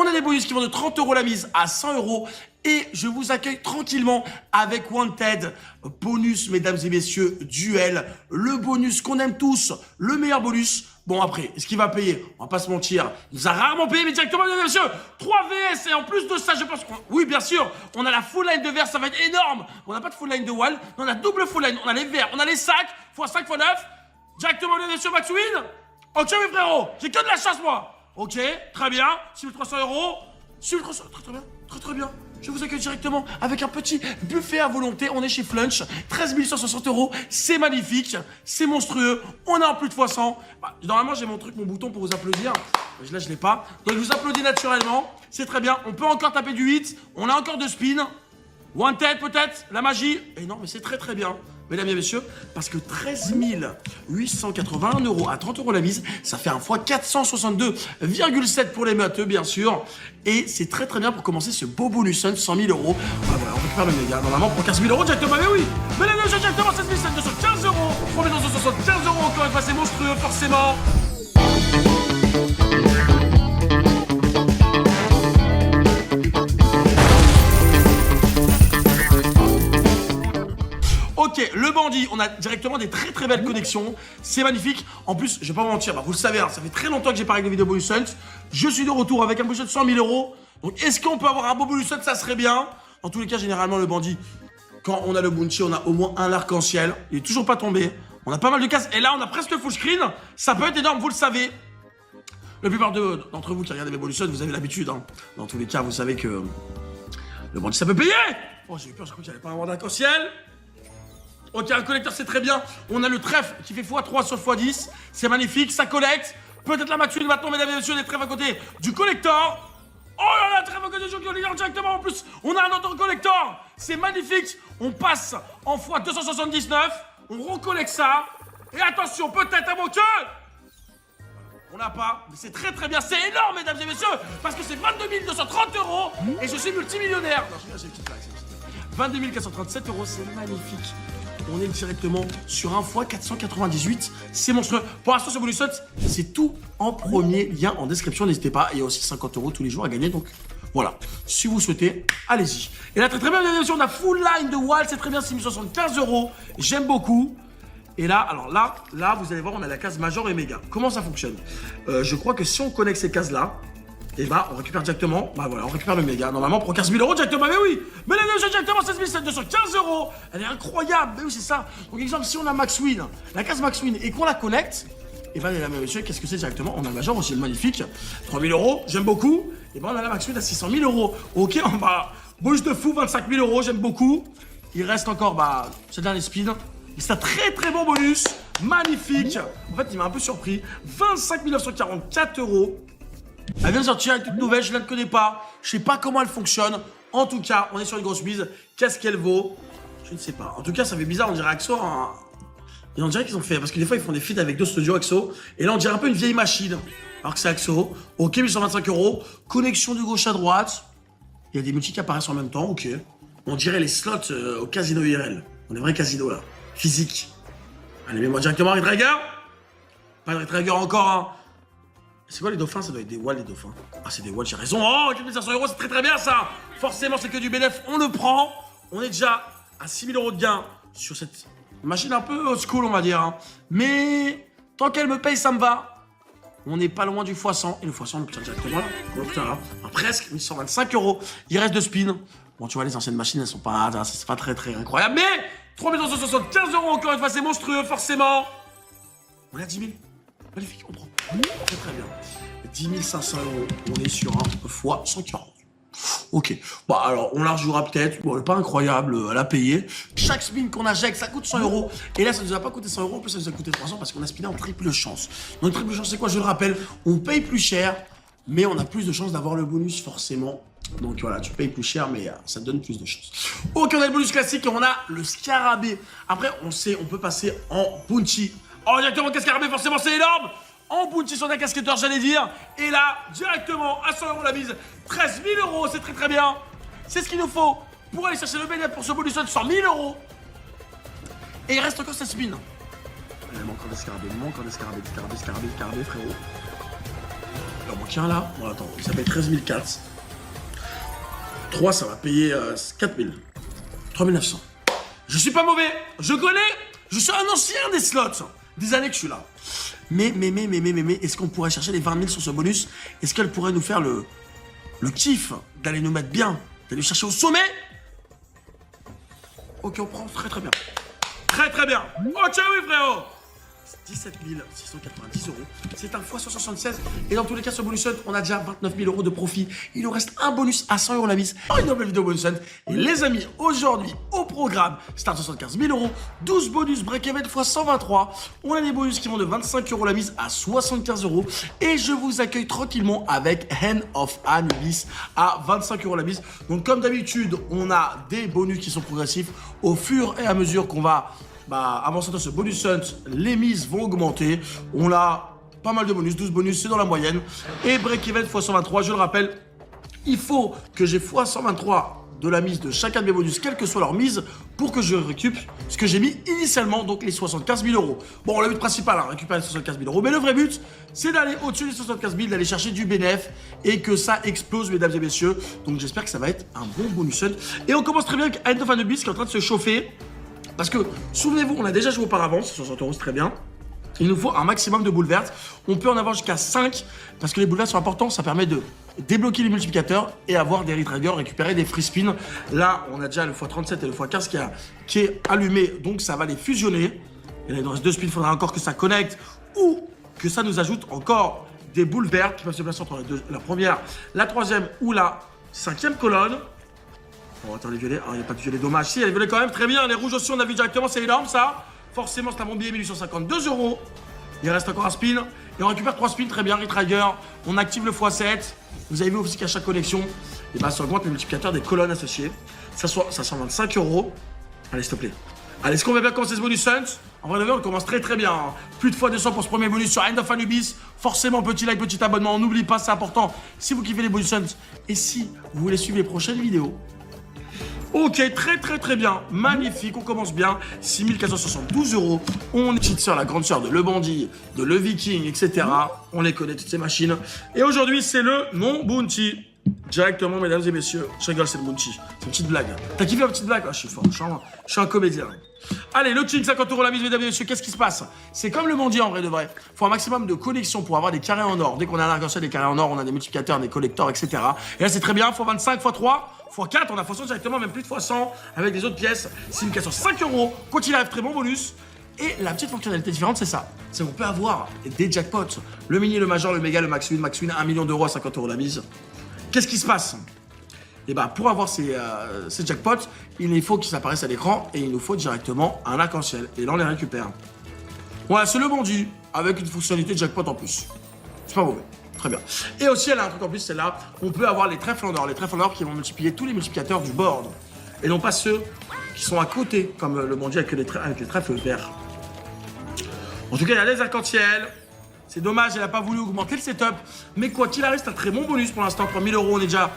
On a des bonus qui vont de 30 € la mise à 100 €. Et je vous accueille tranquillement avec Wanted. Bonus, mesdames et messieurs, duel. Le bonus qu'on aime tous. Le meilleur bonus. Bon, après, est-ce qu'il va payer? On va pas se mentir. Il nous a rarement payé, mais directement, mesdames et messieurs. 3 VS. Et en plus de ça, je pense qu'on... Oui, bien sûr. On a la full line de verre. Ça va être énorme. On n'a pas de full line de wall. On a double full line. On a les verres. On a les sacs. x5, x9. Directement, mesdames et messieurs, Max Win. Ok, mes frérots. J'ai que de la chasse, moi. Ok, très bien. 6300 €. 6300, très bien. Très bien. Je vous accueille directement avec un petit buffet à volonté. On est chez Flunch. 13 160 €. C'est magnifique. C'est monstrueux. On est en plus de x100. Bah, normalement, j'ai mon bouton pour vous applaudir. Là, je l'ai pas. Donc, je vous applaudis naturellement. C'est très bien. On peut encore taper du 8. On a encore 2 spins. One tête peut-être. La magie. Et non, mais c'est très bien. Mesdames et messieurs, parce que 13 881 € à 30 € la mise, ça fait un fois 462,7 pour les matheux, bien sûr. Et c'est très bien pour commencer ce beau bonus 100 000 €. Voilà, on récupère le méga. Normalement, pour 15 000 € directement, mais oui. Mesdames et messieurs, directement 16 715 €. 3 275 € encore une fois, c'est monstrueux, forcément. Ok, le bandit, on a directement des très belles connexions. C'est magnifique. En plus, je vais pas vous mentir, bah, vous le savez, hein, ça fait très longtemps que j'ai pas réglé les vidéos bonus hunt. Je suis de retour avec un budget de 100 000 €. Donc, est-ce qu'on peut avoir un beau bonus hunt? Ça serait bien. En tous les cas, généralement, le bandit, quand on a le bounty, on a au moins un arc-en-ciel. Il est toujours pas tombé. On a pas mal de cases. Et là, on a presque full screen. Ça peut être énorme, vous le savez. La plupart d'entre vous qui regardez mes bonus hunt, vous avez l'habitude. Hein. Dans tous les cas, vous savez que le bandit, ça peut payer. Oh, j'ai eu peur, je crois qu'il n'y avait pas avoir d'arc-en-ciel. Ok, un collecteur, c'est très bien. On a le trèfle qui fait x3 sur x10. C'est magnifique, ça collecte. Peut-être la Maxwell maintenant, mesdames et messieurs, des trèfles à côté du collector. Oh là là, trèfle à côté du collector directement. En plus, on a un autre collector. C'est magnifique. On passe en x279. On recollecte ça. Et attention, peut-être un bon cœur. On n'a pas, mais c'est très bien. C'est énorme, mesdames et messieurs, parce que c'est 22 230 € et je suis multimillionnaire. Non, c'est une petite blague, 22 437 €, c'est magnifique. On est directement sur un x 498. C'est monstrueux. Pour l'instant, ce bonus hunt, c'est tout en premier lien en description. N'hésitez pas. Il y a aussi 50 € tous les jours à gagner. Donc voilà. Si vous souhaitez, allez-y. Et là, très bien, mesdames et messieurs, on a full line de wall. C'est très bien, 6075 €. J'aime beaucoup. Et là, alors là, vous allez voir, on a la case major et méga. Comment ça fonctionne? Je crois que si on connecte ces cases-là, et bah, on récupère directement, bah voilà, on récupère le méga. Normalement, pour 15 000 € directement, mais oui. Mais là, directement, 16 715 €. Elle est incroyable, mais oui, c'est ça. Donc, exemple, si on a Max Win, la case Max Win, et qu'on la connecte, et bah, mesdames et messieurs, qu'est-ce que c'est directement? On a le major aussi, le magnifique. 3 000 €, j'aime beaucoup. Et bah, on a la Max Win à 600 000 €. Ok, on va, bouge de fou, 25 000 €, j'aime beaucoup. Il reste encore, bah, ce dernier speed. Et c'est un très bon bonus, magnifique. En fait, il m'a un peu surpris. 25 944 €. Elle vient de sortir une toute nouvelle, je ne la connais pas. Je sais pas comment elle fonctionne. En tout cas, on est sur une grosse mise. Qu'est-ce qu'elle vaut? Je ne sais pas. En tout cas, ça fait bizarre, on dirait Axo. Hein. Et on dirait qu'ils ont fait, parce que des fois, ils font des feats avec d'autres studios Axo. Et là, on dirait un peu une vieille machine. Alors que c'est Axo. Ok, 1125 €. Connexion de gauche à droite. Il y a des multis qui apparaissent en même temps. Ok. On dirait les slots au casino IRL. On est vrai casino là. Physique. Allez, mets-moi directement Red Trigger. Pas de Red Trigger encore, hein. C'est quoi les dauphins? Ça doit être des walls, les dauphins. Ah, c'est des walls, j'ai raison. Oh, 4500 €, c'est très bien ça. Forcément, c'est que du bénéf. On le prend. On est déjà à 6 000 € de gain sur cette machine un peu old school, on va dire. Hein. Mais tant qu'elle me paye, ça me va. On n'est pas loin du x100. Et le x100, on le tient directement là. Presque 1125 €. Il reste 2 spins. Bon, tu vois, les anciennes machines, elles sont pas, c'est pas très incroyable. Mais 3 275 € encore une fois, c'est monstrueux, forcément. On est à 10 000. Magnifique, on prend. Très bien. 10 500 €, on est sur un x 140. Ok. Bon, alors, on la rejouera peut-être. Bon, elle n'est pas incroyable à la payer. Chaque spin qu'on injecte, ça coûte 100 €. Et là, ça ne nous a pas coûté 100 €. En plus, ça nous a coûté 300 parce qu'on a spiné en triple chance. Donc, triple chance, c'est quoi? Je le rappelle, on paye plus cher, mais on a plus de chances d'avoir le bonus, forcément. Donc voilà, tu payes plus cher, mais ça te donne plus de chance. Ok, on a le bonus classique et on a le scarabée. Après, on sait, on peut passer en bounty. Oh, directement, scarabée, forcément, c'est énorme. En bounty sur un casquetteur, j'allais dire. Et là, directement, à 100 € la mise. 13 000 €, c'est très bien. C'est ce qu'il nous faut pour aller chercher le bénéfice pour ce bonus de 100 000 €. Et il reste encore 7 spins. Il manque encore des scarabées, frérot. Alors, bon, tiens là. Bon, attends, ça paye 13 400. 3, ça va payer 4 000. 3 900. Je suis pas mauvais. Je connais. Je suis un ancien des slots. Des années que je suis là. Mais, est-ce qu'on pourrait chercher les 20 000 sur ce bonus? Est-ce qu'elle pourrait nous faire le kiff d'aller nous mettre bien, d'aller chercher au sommet? Ok, on prend très très bien. Très très bien. Ok, oui, frérot. 17 690 €. C'est un fois 176. Et dans tous les cas, ce bonus hunt, on a déjà 29 000 € de profit. Il nous reste un bonus à 100 € la mise. Une nouvelle vidéo bonus hunt. Et les amis, aujourd'hui, au programme, start 75 000 €, 12 bonus break-even x 123. On a des bonus qui vont de 25 € la mise à 75 €. Et je vous accueille tranquillement avec Hand of Anubis à 25 € la mise. Donc, comme d'habitude, on a des bonus qui sont progressifs au fur et à mesure qu'on va avançant dans ce bonus hunt, les mises vont augmenter. On a pas mal de bonus, 12 bonus, c'est dans la moyenne. Et break-even x 123, je le rappelle, il faut que j'ai x 123 de la mise de chacun de mes bonus, quelle que soit leur mise, pour que je récupère ce que j'ai mis initialement, donc les 75 000 €. Bon, le but principal, récupérer les 75 000 €. Mais le vrai but, c'est d'aller au-dessus des 75 000, d'aller chercher du bénéf et que ça explose, mesdames et messieurs. Donc j'espère que ça va être un bon bonus hunt. Et on commence très bien avec Hand of Anubis qui est en train de se chauffer. Parce que, souvenez-vous, on a déjà joué auparavant, 60 €, c'est très bien. Il nous faut un maximum de boules vertes. On peut en avoir jusqu'à 5, parce que les boules vertes sont importantes. Ça permet de débloquer les multiplicateurs et avoir des retriggers, récupérer des free spins. Là, on a déjà le x37 et le x15 qui est allumé, donc ça va les fusionner. Et là, il nous reste 2 spins, il faudra encore que ça connecte ou que ça nous ajoute encore des boules vertes qui peuvent se placer entre la première, la troisième ou la 5e colonne. Oh, attends, les violets. Ah, il n'y a pas de violet, dommage. Si, les violets quand même, très bien. Les rouges aussi, on a vu directement, c'est énorme ça. Forcément, c'est un bon billet, 1852 €. Il reste encore un spin. Et on récupère 3 spins, très bien. Retrigger. On active le x7. Vous avez vu aussi qu'à chaque connexion, ça augmente les multiplicateurs des colonnes associées. Ça 125 €. Allez, s'il te plaît. Allez, est-ce qu'on va bien commencer ce bonus hunt? En vrai, on commence très très bien. Plus de x 200 pour ce premier bonus sur Hand of Anubis. Forcément, petit like, petit abonnement. On n'oublie pas, c'est important. Si vous kiffez les bonus hunts et si vous voulez suivre les prochaines vidéos. Ok, très bien, magnifique, on commence bien, 6 472 €. On est petite sœur, la grande sœur de Le Bandit, de Le Viking, etc. On les connaît, toutes ces machines. Et aujourd'hui, c'est le non-bounty. Directement, mesdames et messieurs. Je rigole, c'est le bounty. C'est une petite blague. T'as kiffé la petite blague? Je suis fort, je suis un comédien. Allez, le king, 50 € la mise, mesdames et messieurs. Qu'est-ce qui se passe? C'est comme le Bandit en vrai de vrai. Faut un maximum de connexion pour avoir des carrés en or. Dès qu'on a un arc-en-ciel, des carrés en or, on a des multiplicateurs, des collecteurs, etc. Et là, c'est très bien. X 25, x 3, x 4, on a x 100 directement, même plus de x 100 avec des autres pièces. 6 405 €. Quand il arrive, très bon bonus. Et la petite fonctionnalité différente, c'est ça. C'est qu'on peut avoir des jackpots. Le mini, le major, le méga, le max win, 1 million € à 50 € la mise. Qu'est-ce qui se passe? Et pour avoir ces jackpots, il faut qu'ils apparaissent à l'écran et il nous faut directement un arc-en-ciel. Et là, on les récupère. Voilà, c'est le Bandit avec une fonctionnalité de jackpot en plus. C'est pas mauvais. Très bien. Et aussi, elle a un truc en plus, c'est là, on peut avoir les trèfles en or. Les trèfles en or qui vont multiplier tous les multiplicateurs du board. Et non pas ceux qui sont à côté, comme le Bandit avec les trèfles verts. En tout cas, il y a les arcs-en-ciel. C'est dommage, elle n'a pas voulu augmenter le setup. Mais quoi qu'il arrive, c'est un très bon bonus pour l'instant. 3 000 €, on est déjà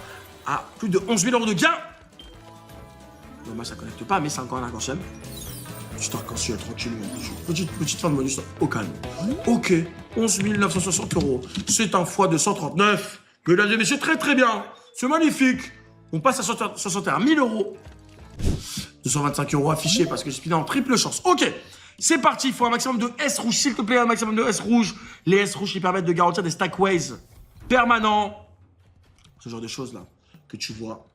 à plus de 11 000 € de gain. Dommage, ça ne connecte pas, mais c'est encore un arc-en-ciel. Petit arc-en-ciel, tranquille. Petite fin de bonus au calme. Ok, 11 960 €. C'est un x 239. Mesdames et messieurs, très bien. C'est magnifique. On passe à 61 000 €. 225 € affichés parce que j'ai spiné en triple chance. Ok. C'est parti, il faut un maximum de S rouge, s'il te plaît, un maximum de S rouge. Les S rouges qui permettent de garantir des stackways permanents. Ce genre de choses là que tu vois.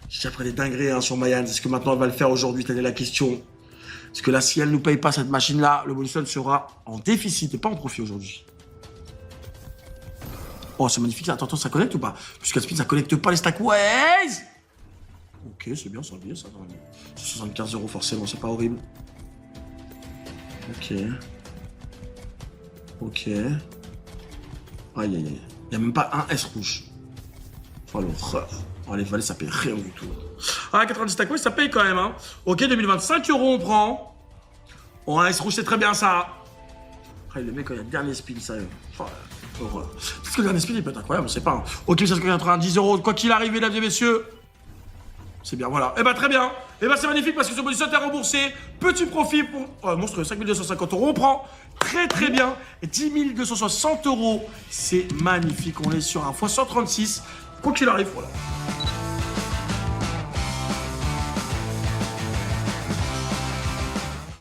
J'ai après des dingueries sur Mayan. Est-ce que maintenant elle va le faire aujourd'hui? Telle est la question. Parce que là, si elle ne nous paye pas cette machine là, le bonus sera en déficit et pas en profit aujourd'hui. Oh, c'est magnifique. Attends, ça connecte ou pas? Puisqu'à speed, ça connecte pas les stackways. Ok, c'est bien, ça va bien, ça. 75 € forcément, c'est pas horrible. Ok. Aïe. Il n'y a même pas un S rouge. Oh l'horreur. Oh, les valets, ça paye rien du tout. Ah, 90 stackways, ça paye quand même. Hein. Ok, 2025 € on prend. Oh, un S rouge, c'est très bien ça. Ah, le mec, quand il y a le dernier spin, ça. Oh, horreur. Parce que le dernier spin, il peut être incroyable, on sait pas. Hein. Ok, ça se 90 €. Quoi qu'il arrive, mesdames et messieurs. C'est bien, voilà. Et bah très bien. Et bah c'est magnifique parce que ce bonus est remboursé. Petit profit pour monstre 5250 euros. On prend très bien. Et 10 260 euros. C'est magnifique. On est sur un x136. Quoi qu'il arrive, voilà.